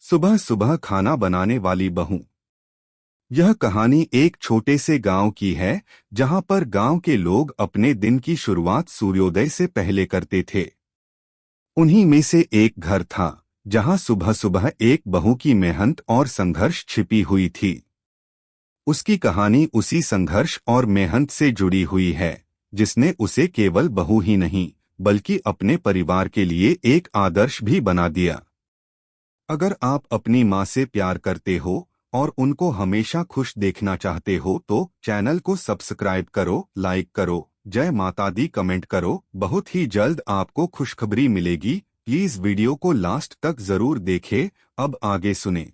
सुबह सुबह खाना बनाने वाली बहू। यह कहानी एक छोटे से गांव की है, जहां पर गांव के लोग अपने दिन की शुरुआत सूर्योदय से पहले करते थे। उन्हीं में से एक घर था, जहां सुबह सुबह एक बहू की मेहनत और संघर्ष छिपी हुई थी। उसकी कहानी उसी संघर्ष और मेहनत से जुड़ी हुई है, जिसने उसे केवल बहू ही नहीं, बल्कि अपने परिवार के लिए एक आदर्श भी बना दिया। अगर आप अपनी माँ से प्यार करते हो और उनको हमेशा खुश देखना चाहते हो तो चैनल को सब्सक्राइब करो, लाइक करो, जय माता दी कमेंट करो। बहुत ही जल्द आपको खुशखबरी मिलेगी। प्लीज वीडियो को लास्ट तक जरूर देखें। अब आगे सुने।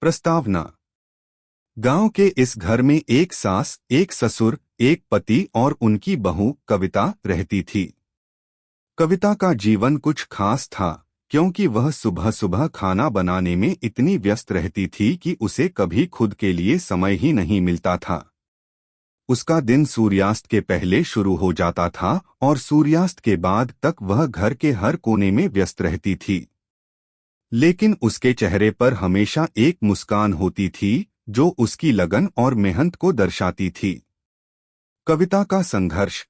प्रस्तावना। गांव के इस घर में एक सास, एक ससुर, एक पति और उनकी बहू कविता रहती थी। कविता का जीवन कुछ खास था, क्योंकि वह सुबह सुबह खाना बनाने में इतनी व्यस्त रहती थी कि उसे कभी खुद के लिए समय ही नहीं मिलता था। उसका दिन सूर्यास्त के पहले शुरू हो जाता था और सूर्यास्त के बाद तक वह घर के हर कोने में व्यस्त रहती थी। लेकिन उसके चेहरे पर हमेशा एक मुस्कान होती थी, जो उसकी लगन और मेहनत को दर्शाती थी। कविता का संघर्ष।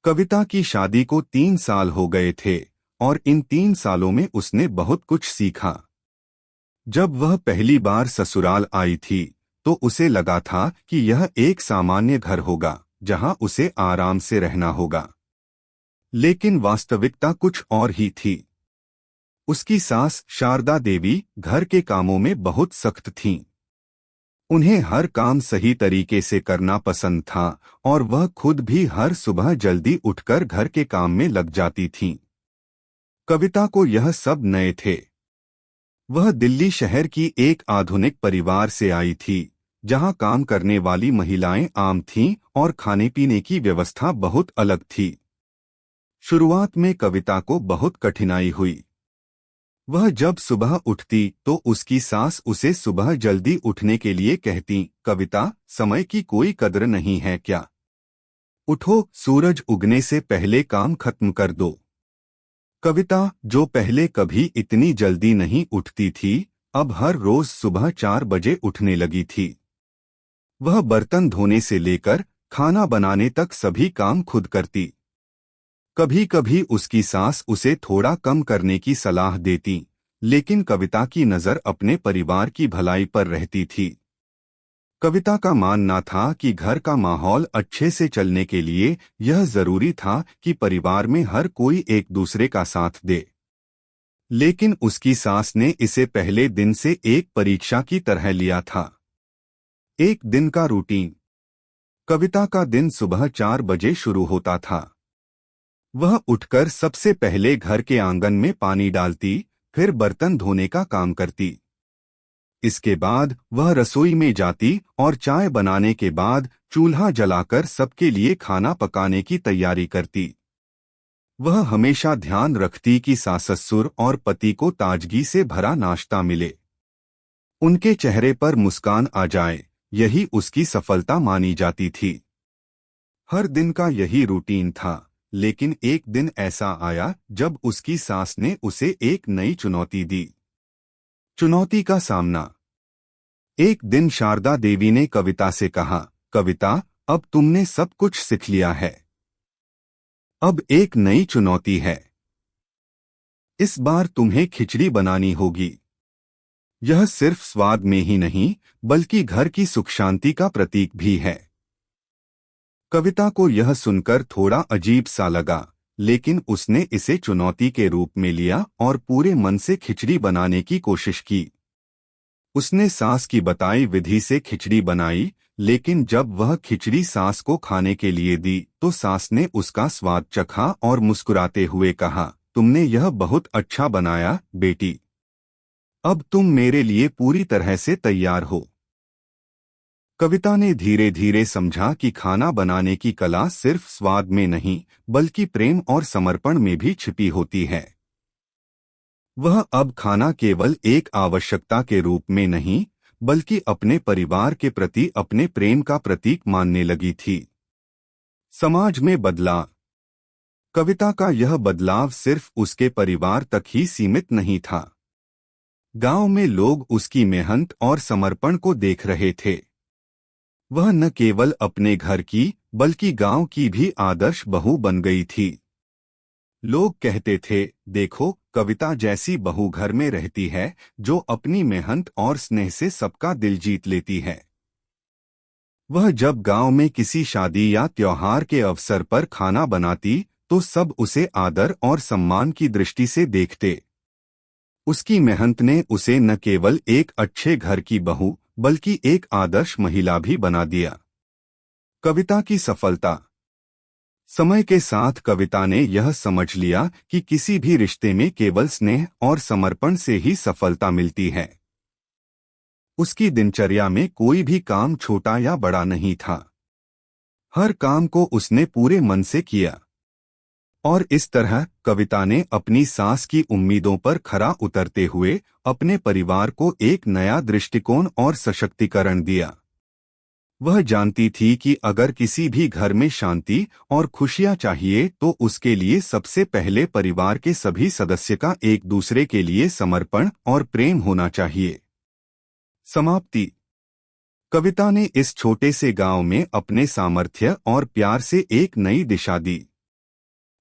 कविता की शादी को 3 साल हो गए थे और इन 3 सालों में उसने बहुत कुछ सीखा। जब वह पहली बार ससुराल आई थी तो उसे लगा था कि यह एक सामान्य घर होगा, जहां उसे आराम से रहना होगा। लेकिन वास्तविकता कुछ और ही थी। उसकी सास शारदा देवी घर के कामों में बहुत सख्त थीं। उन्हें हर काम सही तरीके से करना पसंद था और वह खुद भी हर सुबह जल्दी उठकर घर के काम में लग जाती थीं। कविता को यह सब नए थे। वह दिल्ली शहर की एक आधुनिक परिवार से आई थी, जहां काम करने वाली महिलाएं आम थीं और खाने पीने की व्यवस्था बहुत अलग थी। शुरुआत में कविता को बहुत कठिनाई हुई। वह जब सुबह उठती तो उसकी सास उसे सुबह जल्दी उठने के लिए कहती, कविता, समय की कोई कद्र नहीं है क्या? उठो, सूरज उगने से पहले काम खत्म कर दो। कविता, जो पहले कभी इतनी जल्दी नहीं उठती थी, अब हर रोज सुबह 4 बजे उठने लगी थी। वह बर्तन धोने से लेकर खाना बनाने तक सभी काम खुद करती। कभी कभी उसकी सास उसे थोड़ा कम करने की सलाह देती, लेकिन कविता की नज़र अपने परिवार की भलाई पर रहती थी। कविता का मानना था कि घर का माहौल अच्छे से चलने के लिए यह जरूरी था कि परिवार में हर कोई एक दूसरे का साथ दे। लेकिन उसकी सास ने इसे पहले दिन से एक परीक्षा की तरह लिया था। एक दिन का रूटीन। कविता का दिन सुबह 4 बजे शुरू होता था। वह उठकर सबसे पहले घर के आंगन में पानी डालती, फिर बर्तन धोने का काम करती। इसके बाद वह रसोई में जाती और चाय बनाने के बाद चूल्हा जलाकर सबके लिए खाना पकाने की तैयारी करती। वह हमेशा ध्यान रखती कि सास-ससुर और पति को ताजगी से भरा नाश्ता मिले। उनके चेहरे पर मुस्कान आ जाए, यही उसकी सफलता मानी जाती थी। हर दिन का यही रूटीन था, लेकिन एक दिन ऐसा आया जब उसकी सास ने उसे एक नई चुनौती दी। चुनौती का सामना। एक दिन शारदा देवी ने कविता से कहा, कविता, अब तुमने सब कुछ सीख लिया है। अब एक नई चुनौती है। इस बार तुम्हें खिचड़ी बनानी होगी। यह सिर्फ स्वाद में ही नहीं, बल्कि घर की सुख शांति का प्रतीक भी है। कविता को यह सुनकर थोड़ा अजीब सा लगा, लेकिन उसने इसे चुनौती के रूप में लिया और पूरे मन से खिचड़ी बनाने की कोशिश की। उसने सास की बताई विधि से खिचड़ी बनाई, लेकिन जब वह खिचड़ी सास को खाने के लिए दी तो सास ने उसका स्वाद चखा और मुस्कुराते हुए कहा, तुमने यह बहुत अच्छा बनाया बेटी। अब तुम मेरे लिए पूरी तरह से तैयार हो। कविता ने धीरे धीरे समझा कि खाना बनाने की कला सिर्फ स्वाद में नहीं, बल्कि प्रेम और समर्पण में भी छिपी होती है। वह अब खाना केवल एक आवश्यकता के रूप में नहीं, बल्कि अपने परिवार के प्रति अपने प्रेम का प्रतीक मानने लगी थी। समाज में बदलाव। कविता का यह बदलाव सिर्फ उसके परिवार तक ही सीमित नहीं था। गांव में लोग उसकी मेहनत और समर्पण को देख रहे थे। वह न केवल अपने घर की बल्कि गांव की भी आदर्श बहू बन गई थी। लोग कहते थे, देखो, कविता जैसी बहू घर में रहती है जो अपनी मेहनत और स्नेह से सबका दिल जीत लेती है। वह जब गांव में किसी शादी या त्योहार के अवसर पर खाना बनाती तो सब उसे आदर और सम्मान की दृष्टि से देखते। उसकी मेहनत ने उसे न केवल एक अच्छे घर की बहू बल्कि एक आदर्श महिला भी बना दिया। कविता की सफलता। समय के साथ कविता ने यह समझ लिया कि किसी भी रिश्ते में केवल स्नेह और समर्पण से ही सफलता मिलती है। उसकी दिनचर्या में कोई भी काम छोटा या बड़ा नहीं था। हर काम को उसने पूरे मन से किया। और इस तरह कविता ने अपनी सास की उम्मीदों पर खरा उतरते हुए अपने परिवार को एक नया दृष्टिकोण और सशक्तिकरण दिया। वह जानती थी कि अगर किसी भी घर में शांति और खुशियां चाहिए तो उसके लिए सबसे पहले परिवार के सभी सदस्य का एक दूसरे के लिए समर्पण और प्रेम होना चाहिए। समाप्ति। कविता ने इस छोटे से गांव में अपने सामर्थ्य और प्यार से एक नई दिशा दी।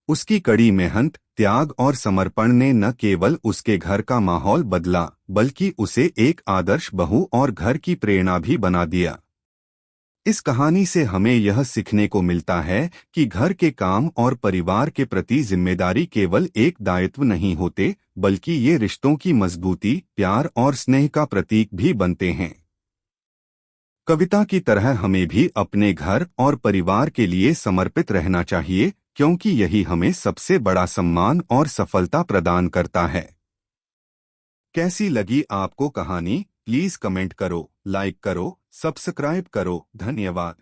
उसकी कड़ी मेहनत, त्याग और समर्पण ने न केवल उसके घर का माहौल बदला बल्कि उसे एक आदर्श बहू और घर की प्रेरणा भी बना दिया। इस कहानी से हमें यह सीखने को मिलता है कि घर के काम और परिवार के प्रति जिम्मेदारी केवल एक दायित्व नहीं होते, बल्कि ये रिश्तों की मजबूती, प्यार और स्नेह का प्रतीक भी बनते हैं। कविता की तरह हमें भी अपने घर और परिवार के लिए समर्पित रहना चाहिए, क्योंकि यही हमें सबसे बड़ा सम्मान और सफलता प्रदान करता है। कैसी लगी आपको कहानी? प्लीज कमेंट करो, लाइक करो, सब्सक्राइब करो। धन्यवाद।